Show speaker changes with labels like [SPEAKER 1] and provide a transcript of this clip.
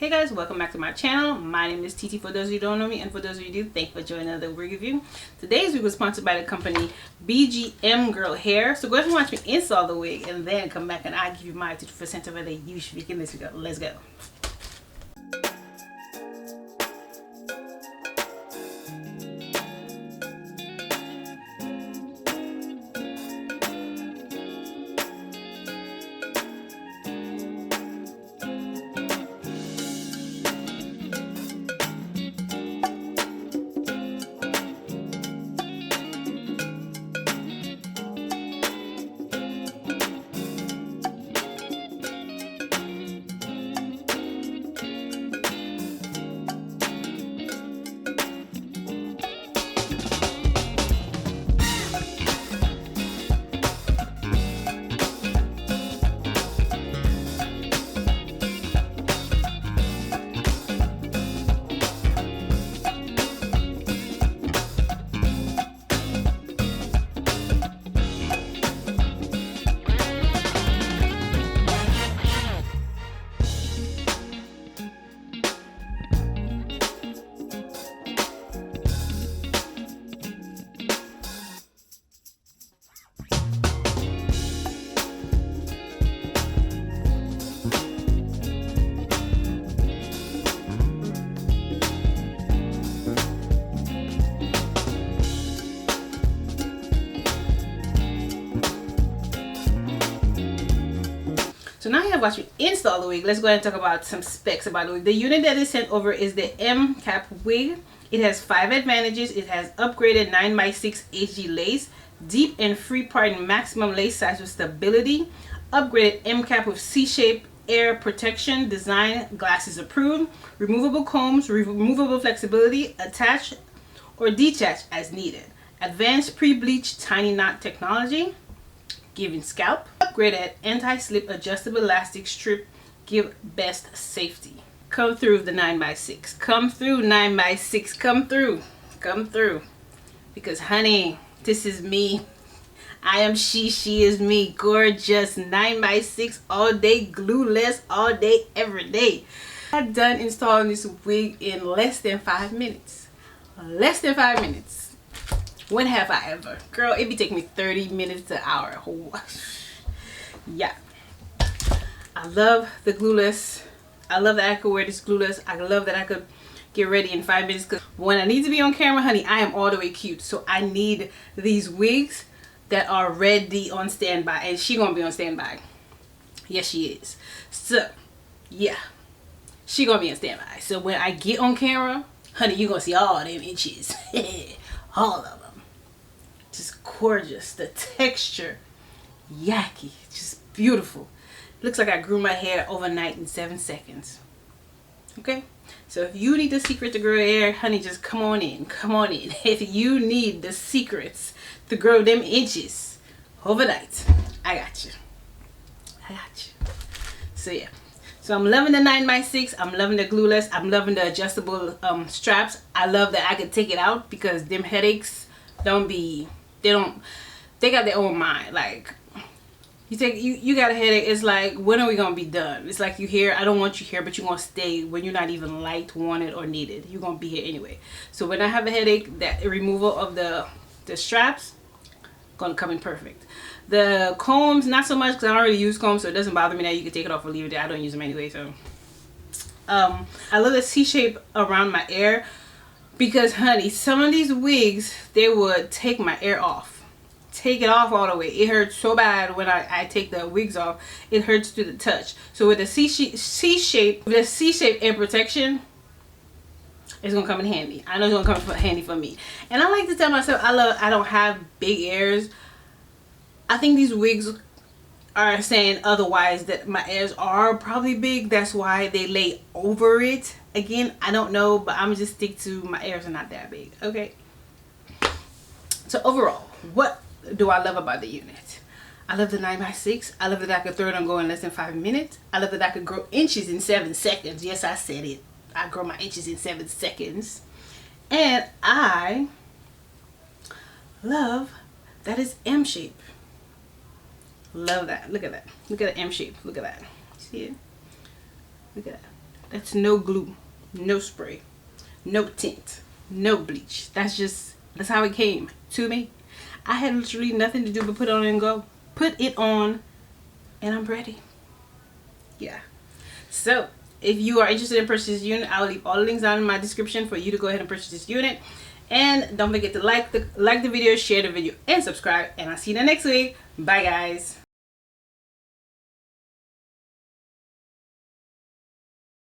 [SPEAKER 1] Hey guys, welcome back to my channel. My name is TT for those of you who don't know me, and for those of you who do, thank you for joining another wig review. Today's wig was sponsored by the company BGM Girl Hair. So go ahead and watch me install the wig and then come back and I'll give you my 2% of where they usually get this video. Let's go. So now you have watched me install the wig. Let's go ahead and talk about some specs about the wig. The unit that is sent over is the M cap wig. It has 5 advantages. It has upgraded 9x6 HG lace, deep and free part maximum lace size with stability, upgraded M cap with C-shape air protection, design glasses approved, removable combs, removable flexibility, attach or detach as needed, advanced pre-bleached tiny knot technology, giving scalp, upgraded anti-slip adjustable elastic strip, give best safety. Come through the 9x6. Come through 9x6. Come through. Come through. Because honey, this is me. I am she is me. Gorgeous 9x6 all day, glueless all day, every day. I'm done installing this wig in less than 5 minutes. Less than 5 minutes. When have I ever? Girl, it be taking me 30 minutes to an hour. Yeah. I love the glueless. I love that I could wear this glueless. I love that I could get ready in 5 minutes. Because when I need to be on camera, honey, I am all the way cute. So I need these wigs that are ready on standby. And she gonna be on standby. Yes, she is. So, yeah. She gonna be on standby. So when I get on camera, honey, you gonna see all them inches. All of them. Just gorgeous. The texture, yucky, just beautiful. Looks like I grew my hair overnight in 7 seconds. Okay, so if you need the secret to grow hair, honey, just come on in. Come on in. If you need the secrets to grow them inches overnight, I got you. I got you. So yeah. So I'm loving the 9x6. I'm loving the glueless. I'm loving the adjustable straps. I love that I could take it out because them headaches they got their own mind. Like you got a headache, it's like, when are we gonna be done? It's like, you here, I don't want you here, but you're gonna stay when you're not even liked, wanted, or needed. You're gonna be here anyway. So when I have a headache, that removal of the straps gonna come in perfect. The combs, not so much, because I don't really use combs, so it doesn't bother me now. You can take it off or leave it there. I don't use them anyway. So I love the C-shape around my hair, because honey, some of these wigs, they would take my hair off. Take it off all the way. It hurts so bad when I take the wigs off. It hurts to the touch. So with the C-shape air protection, it's gonna come in handy. I know it's gonna come in handy for me. And I like to tell myself I don't have big ears. I think these wigs are saying otherwise, that my ears are probably big. That's why they lay over it. Again, I don't know, but I'm just stick to my ears are not that big. Okay. So overall, what do I love about the unit? I love the 9x6. I love that I could throw it on go in less than 5 minutes. I love that I could grow inches in 7 seconds. Yes, I said it. I grow my inches in 7 seconds. And I love that it's M shape. Love that. Look at that. Look at the M shape. Look at that. See it? Look at that. That's no glue, no spray, no tint, no bleach. That's how it came to me. I had literally nothing to do but put it on and go. Put it on and I'm ready. Yeah. So if you are interested in purchasing this unit, I'll leave all the links down in my description for you to go ahead and purchase this unit. And don't forget to like the video, share the video, and subscribe. And I'll see you next week. Bye guys.